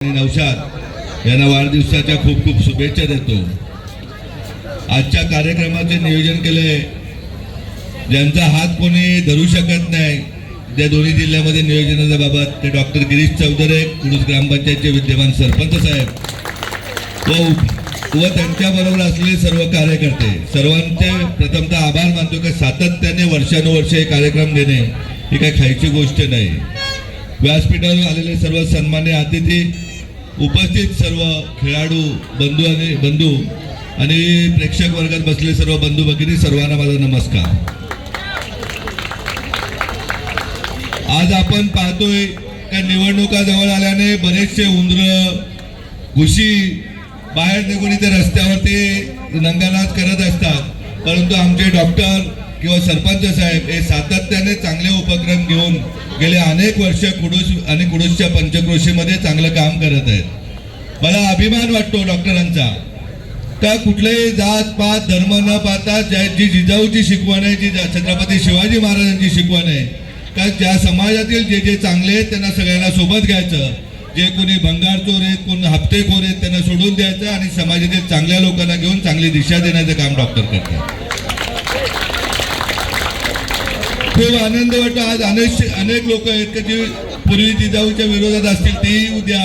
नौशाद यांना वाढदिवसाच्या खूप खूप शुभेच्छा देतो। आजच्या कार्यक्रमाचे नियोजन केले ज्यांचा हात कोणी धरू शकत नाही त्या दोन्ही जिल्ह्यामध्ये नियोजनाच्या बाबत ते डॉक्टर गिरीश चौधरी कुडूस ग्रामपंचायतचे विद्यमान सरपंच साहेब व त्यांच्या बरोबर असलेले सर्व कार्यकर्ते सर्वांचे प्रथमतः आभार मानतो की सातत्याने वर्षानुवर्षे कार्यक्रम घेणे ही काही खायची गोष्ट नाही। व्यासपीठावर आलेले सर्व सन्मान्य अतिथी उपस्थित सर्व खेळाडू बंधू आणि प्रेक्षक वर्गात बसले सर्व बंधू भगिनी सर्वांना माझा नमस्कार। आज आपण पाहतोय की निवडणुका जवळ आल्याने बरेचसे उंदर घुशी बाहेर निघून इथे रस्त्यावरती नंगानाच करत असतात, परंतु आमचे डॉक्टर किंवा सरपंच साहेब हे सातत्याने चांगले उपक्रम घेऊन गेले अनेक वर्ष कुडूस आणि कुडूसच्या पंचक्रोशीमध्ये चांगलं काम करत आहेत। मला अभिमान वाटतो डॉक्टरांचा का कुठलेही जात पात धर्म न पाहता जी जिजाऊची शिकवण आहे, जी छत्रपती शिवाजी महाराजांची शिकवण आहे का ज्या समाजातील जे जे चांगले आहेत त्यांना सगळ्यांना सोबत घ्यायचं, जे कोणी भंगारचोर आहेत कोण हप्तेखोर आहेत त्यांना सोडून द्यायचं आणि समाजातील चांगल्या लोकांना घेऊन चांगली दिशा देण्याचं काम डॉक्टर करतात। खूप आनंद वाटतो। आज अनेक लोक आहेत की जी पूर्वी जिजाऊच्या विरोधात असतील तेही उद्या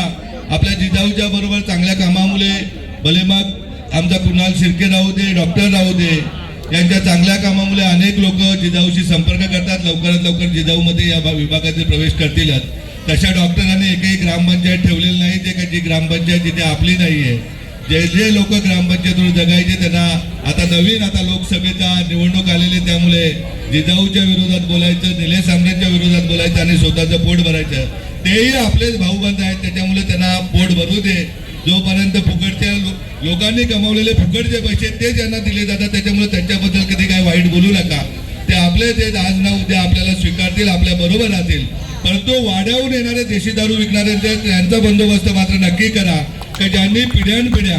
आपल्या जिजाऊच्या बरोबर चांगल्या कामामुळे भले मग आमचा कुणाल शिर्के राहू दे डॉक्टर राहू दे यांच्या चांगल्या कामामुळे अनेक लोक जिजाऊशी संपर्क करतात, लवकरात लवकर जिजाऊमध्ये या विभागातील प्रवेश करतीलच। तशा डॉक्टरांनी एकही ग्रामपंचायत ठेवलेली नाही जे का जी ग्रामपंचायत जिथे आपली नाही आहे, जे लोक ग्रामपंचायतीवर जगायचे त्यांना आता लोकसभेचा निवडणूक आलेली त्यामुळे जिजाऊच्या विरोधात बोलायचं, निलेश सामरेंच्या विरोधात बोलायचं आणि स्वतःचं पोट भरायचं, तेही आपलेच भाऊबंद आहेत त्याच्यामुळे त्यांना पोट भरू दे। जोपर्यंत फुकटच्या लोकांनी कमावलेले फुकटचे पैसे ते ज्यांना दिले जातात त्याच्यामुळे त्यांच्याबद्दल कधी काय वाईट बोलू नका। ते आपले ते आज ना उद्या आपल्याला स्वीकारतील, आपल्या बरोबर राहतील, परंतु वाड्याहून येणारे देशी दारू विकणाऱ्यांचा त्यांचा बंदोबस्त मात्र नक्की करा की ज्यांनी पिढ्यानपिढ्या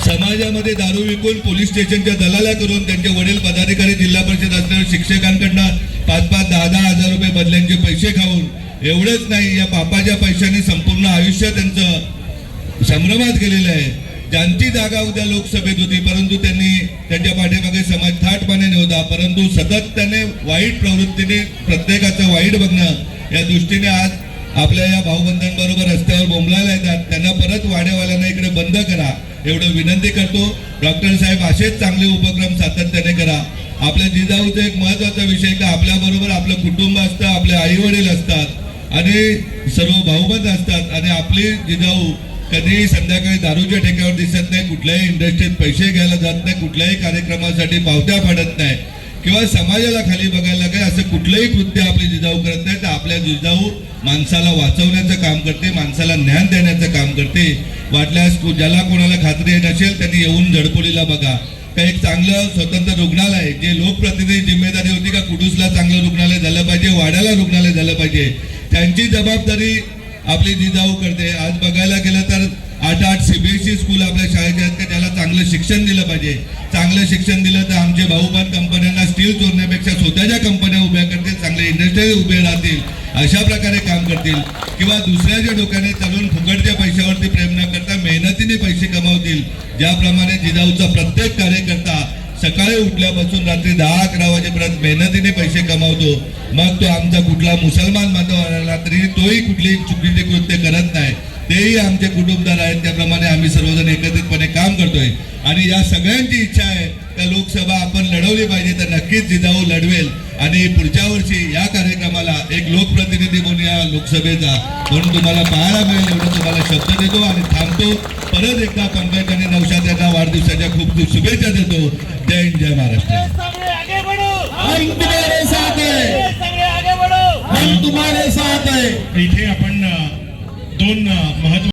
समाजामध्ये दारू विकून पोलीस स्टेशनच्या दलाल्या करून त्यांचे वडील पदाधिकारी जिल्हा परिषद असलेल्या शिक्षकांकडनं 5-5, 10-10 हजार रुपये बदल्यांचे पैसे खाऊन एवढंच नाही या पापाच्या पैशांनी संपूर्ण आयुष्य त्यांचं संभ्रमात गेलेलं आहे। ज्यांची जागा उद्या लोकसभेत होती परंतु त्यांनी त्यांच्या पाठीमागे समाज थाटपणे नव्हता, परंतु सतत त्याने वाईट प्रवृत्तीने प्रत्येकाचं वाईट बघणं या दृष्टीने आज आपल्या या भाऊबंधांबरोबर रस्त्यावर बोंबलायला येतात, त्यांना परत वाड्यावाल्यांना इकडे बंद करा एवढं विनंती करतो। डॉक्टर साहेब असेच चांगले उपक्रम सातत्याने करा। आपल्या जिजाऊचा एक महत्वाचा विषय का आपल्याबरोबर आपलं कुटुंब असतं, आपले आई वडील असतात आणि सर्व भाऊबंद असतात आणि आपली जिजाऊ कधी संध्याकाळी दारूच्या ठेक्यावर दिसत नाही, कुठल्याही इंडस्ट्रीत पैसे घ्यायला जात नाही, कुठल्याही कार्यक्रमासाठी पावत्या फाडत नाही किंवा समाजाला खाली बघायला लागेल असं कुठलंही कृत्य आपली जिजाऊ करत नाही। तर आपल्या जिजाऊ माणसाला वाचवण्याचं काम करते, माणसाला ज्ञान देण्याचं काम करते। वाटल्यास ज्याला कोणाला खात्री नसेल त्यांनी येऊन झडपोलीला बघा का एक चांगलं स्वतंत्र रुग्णालय जे लोकप्रतिनिधी जिम्मेदारी होती का कुडूसला चांगलं रुग्णालय झालं पाहिजे, वाड्याला रुग्णालय झालं पाहिजे, त्यांची जबाबदारी आपली जिजाऊ करते। आज बघायला गेलं तर 8-8 CBSE स्कूल आपल्या शाळेचे आहेत ज्याला चांगलं शिक्षण दिलं पाहिजे। चांगलं शिक्षण दिलं तर आमचे भाऊबंद कंपन्यांना स्टील चोरण्यापेक्षा स्वतःच्या कंपन्या उभ्या करतील, चांगले इंडस्ट्री उभे राहतील, अशा प्रकारे काम करतील किंवा दुसऱ्याच्या डोक्याने चालून फुकटच्या पैशावरती प्रेम न करता मेहनतीने पैसे कमावतील। ज्याप्रमाणे जिजाऊचा प्रत्येक कार्यकर्ता सकाळी उठल्यापासून रात्री 10-11 वाजेपर्यंत मेहनतीने पैसे कमावतो, मग तो आमचा कुठला मुसलमान बांधव आला तरी तोही कुठली चुकीचे कृत्य करत नाही, तेही आमचे कुटुंबदार आहेत। त्याप्रमाणे आम्ही सर्वजण एकत्रितपणे काम करतोय आणि या सगळ्यांची इच्छा आहे त्या लोकसभा आपण लढवली पाहिजे तर नक्कीच जिजाऊ लढवेल आणि पुढच्या वर्षी या कार्यक्रमाला एक लोकप्रतिनिधी म्हणून या लोकसभेचा म्हणून तुम्हाला पाहायला मिळेल एवढं तुम्हाला शब्द देतो आणि थांबतो। परत एकदा पंकज आणि नौशाद यांना वाढदिवसाच्या खूप खूप शुभेच्छा देतो। जय हिंद, जय महाराष्ट्र। इथे आपण दोन महत्व